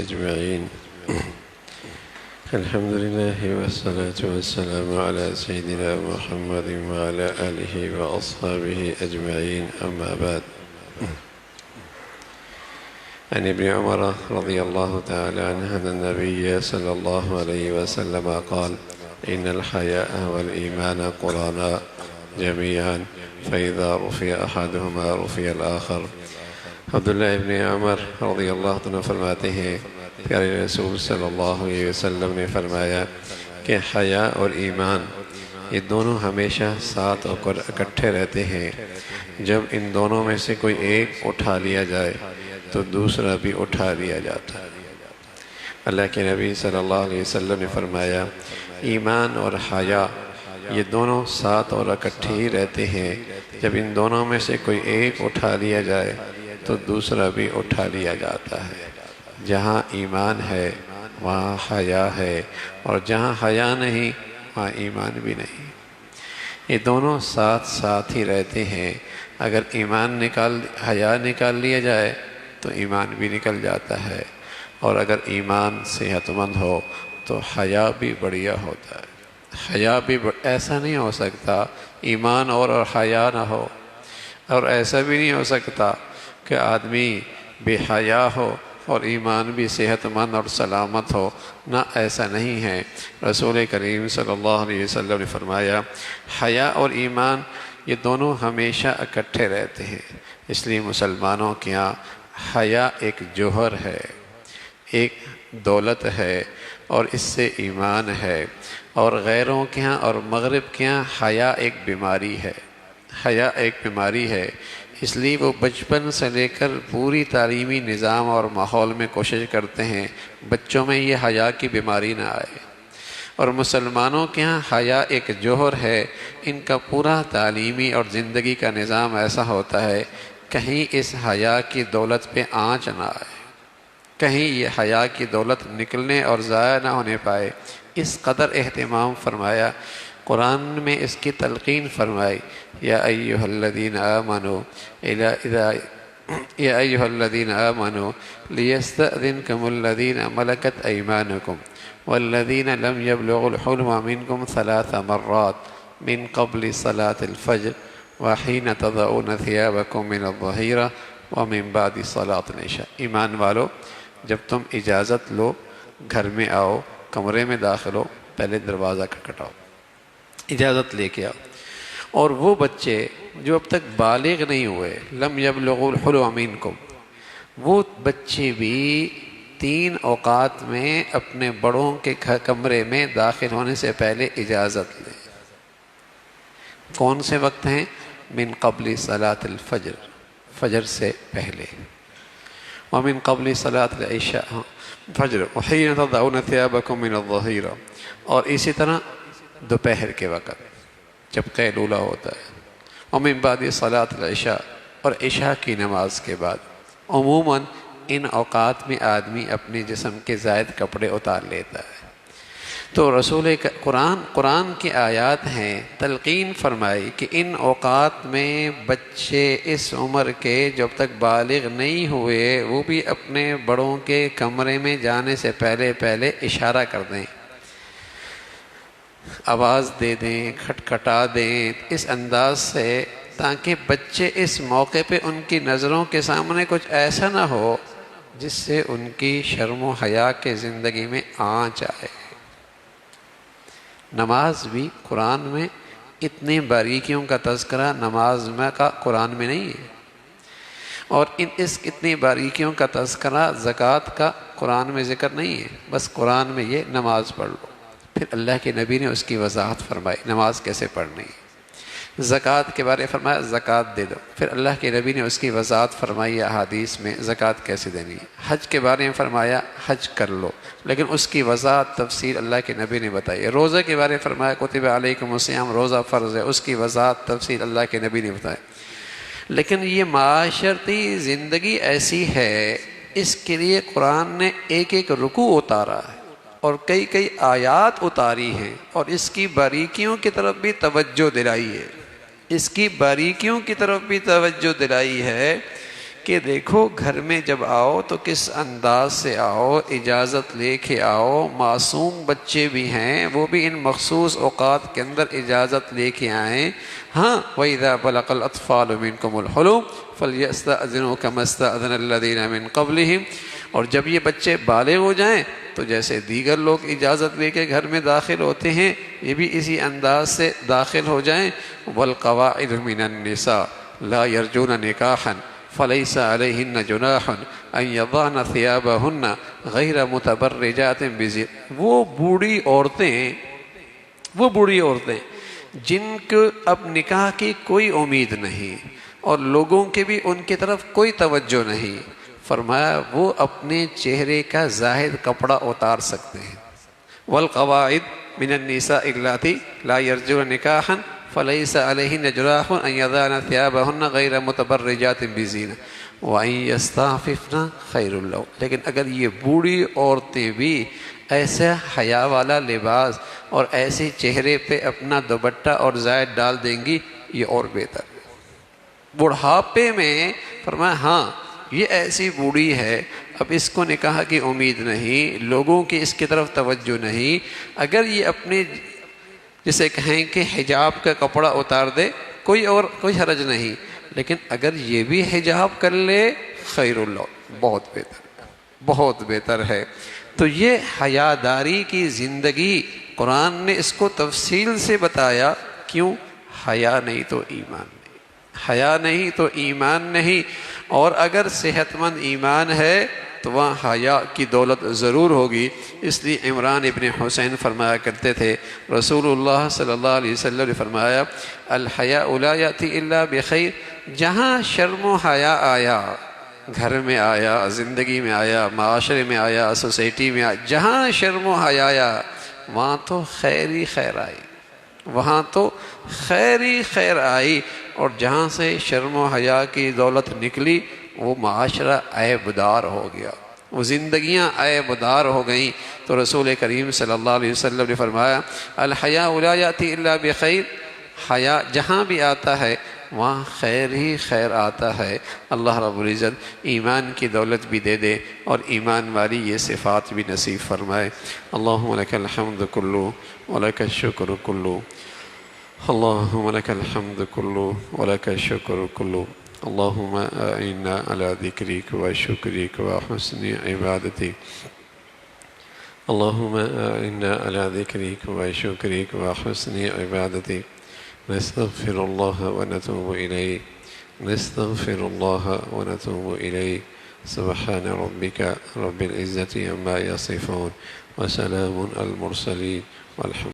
أجمعين. الحمد لله والصلاة والسلام على سيدنا محمد وعلى آله وأصحابه أجمعين، أما بعد. عن ابن عمر رضي الله تعالى عنه أن النبي صلى الله عليه وسلم قال: إن الحياء والإيمان قرانا جميعا، فإذا رفع أحدهما رفع الآخر. عبداللہ ابن عمر رضی اللہ عنہ فرماتے ہیں پیارے رسول صلی اللہ علیہ وسلم نے فرمایا کہ حیا اور ایمان یہ دونوں ہمیشہ ساتھ اور اکٹھے رہتے ہیں. جب ان دونوں میں سے کوئی ایک اٹھا لیا جائے تو دوسرا بھی اٹھا لیا جاتا ہے. اللہ کے نبی صلی اللہ علیہ وسلم نے فرمایا ایمان اور حیا یہ دونوں ساتھ اور اکٹھے ہی رہتے ہیں. جب ان دونوں میں سے کوئی ایک اٹھا لیا جائے تو دوسرا بھی اٹھا لیا جاتا ہے. جہاں ایمان ہے وہاں حیا ہے، اور جہاں حیا نہیں وہاں ایمان بھی نہیں. یہ دونوں ساتھ ساتھ ہی رہتے ہیں. اگر حیا نکال لیا جائے تو ایمان بھی نکل جاتا ہے، اور اگر ایمان صحت مند ہو تو حیا بھی بڑھیا ہوتا ہے. حیا بھی ایسا نہیں ہو سکتا ایمان اور حیا نہ ہو، اور ایسا بھی نہیں ہو سکتا کہ آدمی بے حیا ہو اور ایمان بھی صحت مند اور سلامت ہو. نہ، ایسا نہیں ہے. رسول کریم صلی اللہ علیہ وسلم نے فرمایا حیا اور ایمان یہ دونوں ہمیشہ اکٹھے رہتے ہیں. اس لیے مسلمانوں کے یہاں حیا ایک جوہر ہے، ایک دولت ہے، اور اس سے ایمان ہے. اور غیروں کے یہاں اور مغرب کے یہاں حیا ایک بیماری ہے. حیا ایک بیماری ہے. اس لیے وہ بچپن سے لے کر پوری تعلیمی نظام اور ماحول میں کوشش کرتے ہیں بچوں میں یہ حیا کی بیماری نہ آئے. اور مسلمانوں کے ہاں حیا ایک جوہر ہے. ان کا پورا تعلیمی اور زندگی کا نظام ایسا ہوتا ہے کہیں اس حیا کی دولت پہ آنچ نہ آئے، کہیں یہ حیا کی دولت نکلنے اور ضائع نہ ہونے پائے. اس قدر اہتمام فرمایا. قرآن میں اس کی تلقین فرمائی یا ایھا الذین آمنوا لیستأذنکم الذین ملکت ایمانکم والذین لم یبلغوا الحلم منکم 3 مرات من قبل صلاة الفجر وحین تضعون ثیابکم من الظہیرہ ومن بعد صلاة العشاء. ایمان والو، جب تم اجازت لو گھر میں آؤ، کمرے میں داخل ہو، پہلے دروازہ کھٹکھٹاؤ، اجازت لے کے آؤ. اور وہ بچے جو اب تک بالغ نہیں ہوئے، لم یبلغوا الحلم منکم، وہ بچے بھی 3 اوقات میں اپنے بڑوں کے کمرے میں داخل ہونے سے پہلے اجازت لیں. کون سے وقت ہیں؟ من قبل صلاة الفجر، فجر سے پہلے، ومن قبل صلاة العشاء، فجر، وحین تضعون ثیابکم من الظہیرہ، اور اسی طرح دوپہر کے وقت جب قیلولہ ہوتا ہے، ومن بعد صلاة العشاء، اور عشاء کی نماز کے بعد. عموماً ان اوقات میں آدمی اپنے جسم کے زائد کپڑے اتار لیتا ہے. تو قرآن کی آیات ہیں، تلقین فرمائی کہ ان اوقات میں بچے اس عمر کے جب تک بالغ نہیں ہوئے وہ بھی اپنے بڑوں کے کمرے میں جانے سے پہلے اشارہ کر دیں، آواز دے دیں، کھٹکھٹا دیں، اس انداز سے، تاکہ بچے اس موقع پہ ان کی نظروں کے سامنے کچھ ایسا نہ ہو جس سے ان کی شرم و حیا کے زندگی میں آنچ آئے. نماز بھی قرآن میں اتنی باریکیوں کا تذکرہ نماز میں کا قرآن میں نہیں ہے، اور اس اتنی باریکیوں کا تذکرہ زکوٰۃ کا قرآن میں ذکر نہیں ہے. بس قرآن میں یہ نماز پڑھ لو. پھر اللہ کے نبی نے اس کی وضاحت فرمائی نماز کیسے پڑھنی ہے. زکوٰۃ کے بارے فرمایا زکوٰۃ دے دو. پھر اللہ کے نبی نے اس کی وضاحت فرمائی احادیث میں زکوٰۃ کیسے دینی ہے. حج کے بارے میں فرمایا حج کر لو، لیکن اس کی وضاحت تفصیل اللہ کے نبی نے بتائی. روزے کے بارے میں فرمایا کتب علیکم الصیام، روزہ فرض ہے، اس کی وضاحت تفصیل اللہ کے نبی نے بتائی. لیکن یہ معاشرتی زندگی ایسی ہے، اس کے لیے قرآن نے ایک رکوع اتارا ہے اور کئی آیات اتاری ہیں، اور اس کی باریکیوں کی طرف بھی توجہ دلائی ہے. اس کی باریکیوں کی طرف بھی توجہ دلائی ہے کہ دیکھو گھر میں جب آؤ تو کس انداز سے آؤ، اجازت لے کے آؤ، معصوم بچے بھی ہیں وہ بھی ان مخصوص اوقات کے اندر اجازت لے کے آئیں۔ ہاں وَإِذَا بَلَغَ الْأَطْفَالُ مِنْكُمُ الْحُلُمَ فَلْيَسْتَأْذِنُوا كَمَا اسْتَأْذَنَ الَّذِينَ مِنْ قَبْلِهِمْ، اور جب یہ بچے بالغ ہو جائیں تو جیسے دیگر لوگ اجازت لے کے گھر میں داخل ہوتے ہیں یہ بھی اسی انداز سے داخل ہو جائیں۔ وَالْقَوَاعِدُ مِنَ النِّسَاءِ لَا يَرْجُونَ نِكَاحًا فَلَيْسَ عَلَيْهِنَّ جُنَاحٌ أَن يَضَعْنَ ثِيَابَهُنَّ غَيْرَ مُتَبَرِّجَاتٍ بِزِينَةٍ، وہ بوڑھی عورتیں جن کو اب نکاح کی کوئی امید نہیں اور لوگوں کے بھی ان کی طرف کوئی توجہ نہیں، فرمایا وہ اپنے چہرے کا زاہد کپڑا اتار سکتے ہیں۔ والقواعد من النساء اللاتي لا يرجون نکاحا فليس عليهن جناح ان يضعن ثيابهن غير متبرجات بزينة وان يستعففن خير لهن، لیکن اگر یہ بوڑھی عورتیں بھی ایسا حیا والا لباس اور ایسے چہرے پہ اپنا دوپٹہ اور زائد ڈال دیں گی یہ اور بہتر ہے۔ بڑھاپے میں فرمایا ہاں یہ ایسی بوڑھی ہے اب اس کو نکاح کی امید نہیں، لوگوں کی اس کی طرف توجہ نہیں، اگر یہ اپنے جسے کہیں کہ حجاب کا کپڑا اتار دے کوئی حرج نہیں، لیکن اگر یہ بھی حجاب کر لے خیر اللہ، بہت بہتر ہے۔ تو یہ حیاداری کی زندگی قرآن نے اس کو تفصیل سے بتایا، کیوں؟ حیا نہیں تو ایمان نہیں، حیا نہیں تو ایمان نہیں، اور اگر صحت مند ایمان ہے تو وہاں حیا کی دولت ضرور ہوگی۔ اس لیے عمران ابن حسین فرمایا کرتے تھے، رسول اللہ صلی اللہ علیہ وسلم نے فرمایا الحیاء لا یأتی الا بخیر، جہاں شرم و حیا آیا، گھر میں آیا، زندگی میں آیا، معاشرے میں آیا، سوسائٹی میں آیا، جہاں شرم و حیا آیا وہاں تو خیر ہی خیر آئی، وہاں تو خیر ہی خیر آئی، اور جہاں سے شرم و حیا کی دولت نکلی وہ معاشرہ عیبدار ہو گیا، وہ زندگیاں عیبدار ہو گئیں۔ تو رسول کریم صلی اللہ علیہ وسلم نے فرمایا الحیاء لا یأتی الا بخیر، حیا جہاں بھی آتا ہے وہاں خیر ہی خیر آتا ہے۔ اللہ رب العزت ایمان کی دولت بھی دے دے اور ایمان والی یہ صفات بھی نصیب فرمائے۔ اللہم لک الحمد کلو ولک الشکر کلو، اللہم لک الحمد کلو ولک الشکر کلو، اللہم اعنا علی ذکرک و شکرک و حسن عبادتک، اللہم اعنا علی ذکرک و شکرک و حسن عبادتک، نستغفر اللہ ونتوب الیہ، نستغفر اللہ ونتوب الیہ، سبحان ربک رب العزة عما یصفون وسلام المرسلین والحمد